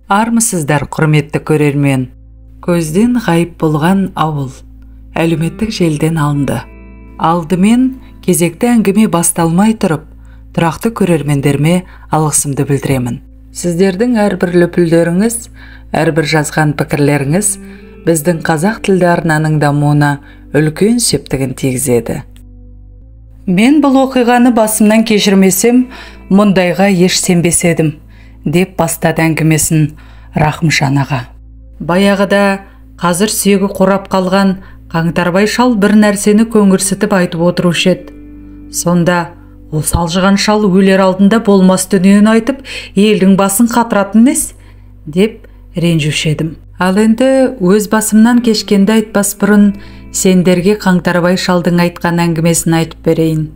Армысыздар, құрметті көрермен. Көзден ғайып болған ауыл әлеуметтік желден алынды. Алдымен кезекті әңгіме басталмай тұрып, тұрақты көрермендеріме алғысымды білдіремін. Сіздердің әрбір лүпілдеріңіз, әрбір жазған пікірлеріңіз біздің қазақ тілді арнаның дамуына үлкен септігін тигізеді. Мен бұл оқиғаны басымнан кешірмесем, мұндайға еш сенбес едім, деп бастады әңгімесін Рахымжан аға. Баяғыда қазір сүйегі қурап қалған Қаңтарбай шал бір нәрсені көңірсітіп айтып отырушы еді. Сонда осы алжыған шал өлер алдында болмас дүниені айтып, елдің басын қатыратын емес, деп ренжуші едім. Ал енді өз басымнан кешкенді айтпас бұрын сендерге Қаңтарбай шалдың айтқан әңгімесін айтып берейін.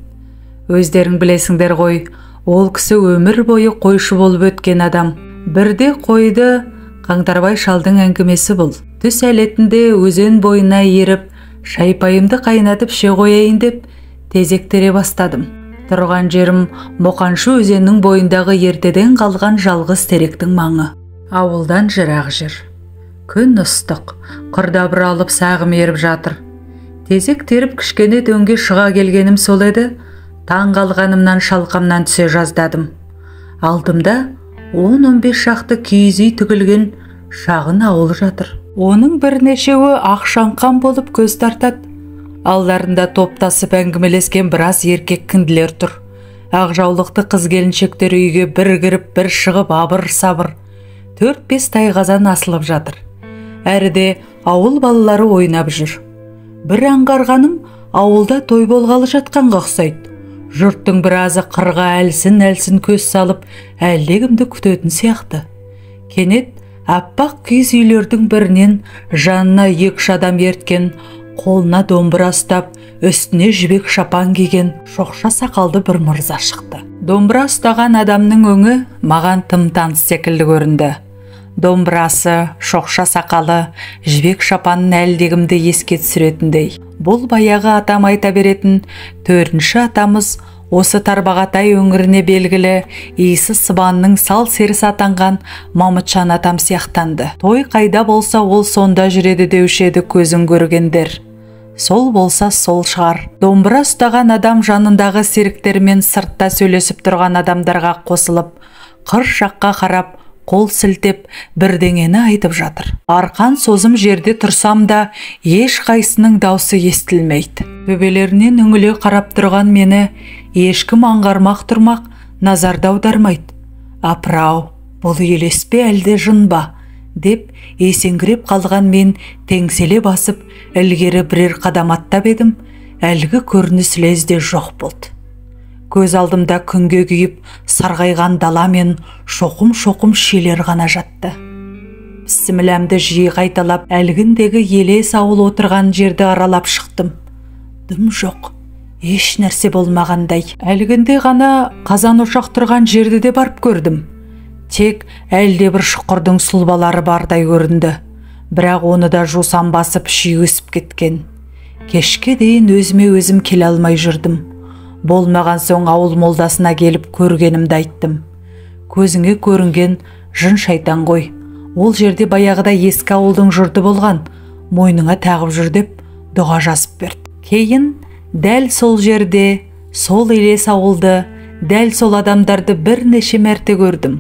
Өздерің білесіңдер ғой, ол кісі өмір бойы қойшы болып өткен адам. Бірде қойды Қаңтарбай шалдың әңгімесі бұл. Түс әлетінде өзен бойына еріп, шайпайымды қайнатып ше қояйын деп тезектере бастадым. Тұрған жерім Моқаншы өзеннің бойындағы ертеден қалған жалғыз теректің маңы. Ауылдан жырақ жер. Күн ыстық, құрдабыр алып сағым еріп жатыр. Тезек теріп кішкене дөңге шыға келгенім сол еді, таң қалғанымнан шалқамнан түсе жаздадым. Алдымда 10-15 шақты киіз үй тігілген шағын ауыл жатыр. Оның бірнешеуі ақшаңқан болып көз тартады. Алдарында топтасып әңгімелескен біраз еркек кінділер тұр. Ақ жаулықты қыз келіншектер үйге бір кіріп бір шығып абыр-сабыр. 4-5 тайқазан асылып жатыр. Әріде ауыл балалары ойнап жүр. Бір аңғарғаным, ауылда той болғалы жатқанға ұқсайды. Жұрттың біразы қырға әлсін көз салып, әлдегімді күтетін сияқты. Кенет аппақ киіз үйлердің бірінен жанына 2-3 адам ерткен, қолына домбыра ұстап, үстіне жібек шапан киген шоқша сақалды бір мырза шықты. Домбыра ұстаған адамның өңі маған тым таныс секілді көрінді. Домбырасы, шоқша сақалы, жібек шапанын әлдегімді еске түсіретіндей. Бұл баяғы атам айта беретін 4-ші атамыз осы Тарбағатай өңіріне белгілі иісі сыбанның сал серісі атанған Мамытжан атам сияқтанды. Той қайда болса ол сонда жүреді деуші еді көзін көргендер. Сол болса сол шығар. Домбыра ұстаған адам жанындағы серіктермен сыртта сөйлесіп тұрған адамдарға қосылып, қыр жаққа қарап, қол сілтеп, бірдеңені айтып жатыр. Арқан созым жерде тұрсам да, еш қайсының даусы естілмейді. Төбелерінен үңіле қарап тұрған мені ешкім аңғармақ тұрмақ назарда аудармайды. Апырау, бұл елес пе әлде жын ба? Деп есеңгіреп қалған мен теңселе басып, ілгері бірер қадам аттап едім, әлгі көрініс лезде жоқ болды. Көз алдымда күнге күйіп, сарғайған дала мен шоқым-шоқым шилер ғана жатты. Бісміләмді жиі қайталап, әлгіндегі елес ауыл отырған жерді аралап шықтым. Дым жоқ, еш нәрсе болмағандай. Әлгінде ғана қазан ошақ тұрған жерді де барып көрдім. Тек әлде бір шұқырдың сұлбалары бардай көрінді. Бірақ оны да жусан басып ши өсіп кеткен. Кешке дейін өзіме өзім келе алмай жүрдім. Болмаған соң ауыл молдасына келіп көргенімді айттым. Көзіңе көрінген жын шайтан ғой. Ол жерде баяғыда ескі ауылдың жұрты болған, мойныңа тағып жүр деп дұға жазып берді. Кейін дәл сол жерде, сол елес ауылды, дәл сол адамдарды бірнеше мәрте көрдім.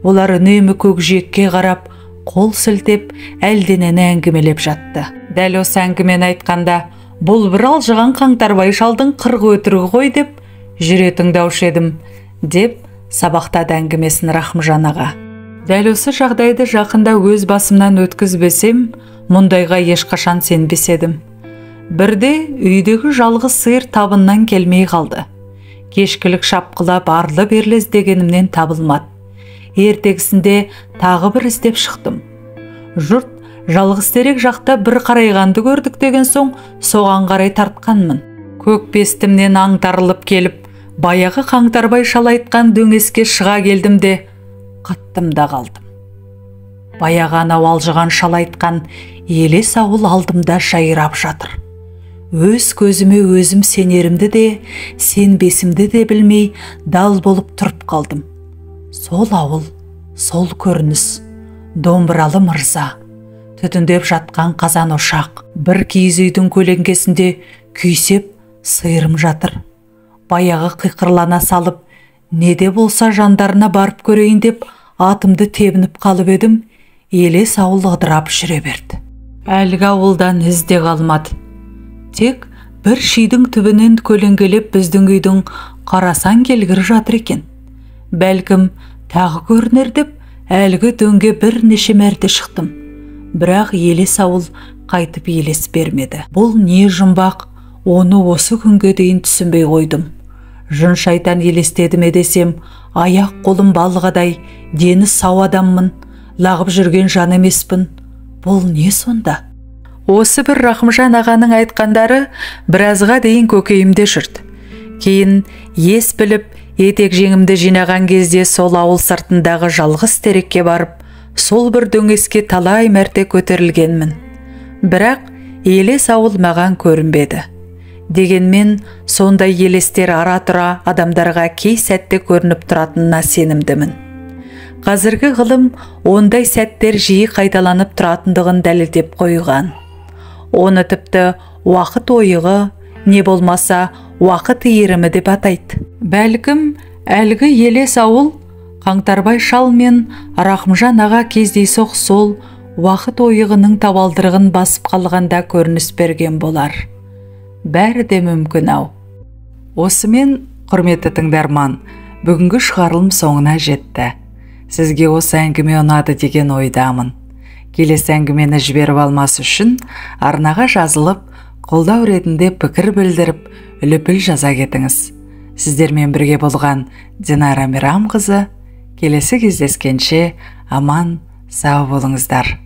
Олар үнемі көкжиекке қарап, қол сілтеп, әлденені әңгімелеп жатты. Дәл осы әңгімені айтқанда, бұл бір алжыған Қаңтарбай шалдың қырғы өтірігі ғой деп жүре тыңдаушы едім, деп сабақтады әңгімесін Рахымжан аға. Дәл осы жағдайды жақында өз басымнан өткізбесем, мұндайға ешқашан сенбес едім. Бірде үйдегі жалғыз сиыр табыннан келмей қалды. Кешкілік шапқылап арлы-берлі іздегенімнен табылмады. Ертегісінде тағы бір іздеп шықтым. Жұрт жалғыз терек жақта бір қарайғанды көрдік деген соң соған қарай тартқанмын. Көк бестімнен аңтарылып келіп, баяғы Қаңтарбай шал айтқан дөңеске шыға келдім де, қаттым да қалдым. Баяғы анау алжыған шал айтқан елес ауыл алдымда жайрап жатыр. Өз көзіме өзім сенерімді де, сенбесімді де білмей дал болып тұрып қалдым. Сол ауыл, сол көрініс, домбыралы мырза, түтіндеп жатқан қазан ошақ, бір киіз үйдің көлеңкесінде күйсеп сиырым жатыр. Баяғы қиқырлана салып, неде болса жандарына барып көрейін деп атымды тебініп қалып едім, елес ауыл ыдырап жүре берді. Әлгі ауылдан із де қалмады. Тек бір шидің түбінен көлеңкелеп біздің үйдің қарасан келгір жатыр екен. Бәлкім тағы көрінер деп әлгі дөңге бірнеше мәрте шықтым. Бірақ елес ауыл қайтып елес бермеді. Бұл не жұмбақ, оны осы күнге дейін түсінбей қойдым. Жын шайтан елестеді ме десем, аяқ қолым балғадай, дені сау адаммын, лағып жүрген жан емеспін. Бұл не сонда? Осы бір Рахымжан ағаның айтқандары біразға дейін көкейімде жүрді. Кейін ес біліп, етек жеңімді жинаған кезде сол ауыл сыртындағы жалғыз терекке барып, сол бір дөңеске талай мәрте көтерілгенмін. Бірақ елес ауыл маған көрінбеді. Дегенмен сондай елестер ара-тұра адамдарға кей сәтте көрініп тұратынына сенімдімін. Қазіргі ғылым ондай сәттер жиі қайталанып тұратындығын дәлелдеп қойған. Оны тіпті уақыт ойығы, не болмаса уақыт иірімі деп атайды. Бәлкім әлгі елес ауыл Қаңтарбай шал мен Рахымжан аға кездейсоқ сол уақыт ойығының табалдырығын басып қалғанда көрініс берген болар. Бәрі де мүмкін ау. Осымен, құрметті тыңдарман, бүгінгі шығарылым соңына жетті. Сізге осы әңгіме ұнады деген ойдамын. Келесі әңгімені жіберіп алмас үшін арнаға жазылып, қолдау ретінде пікір білдіріп, үліпіл жаза кетіңіз. Сіздермен бірге болған Динара Мейрамқызы. Келесі кездескенше аман, сау болыңыздар.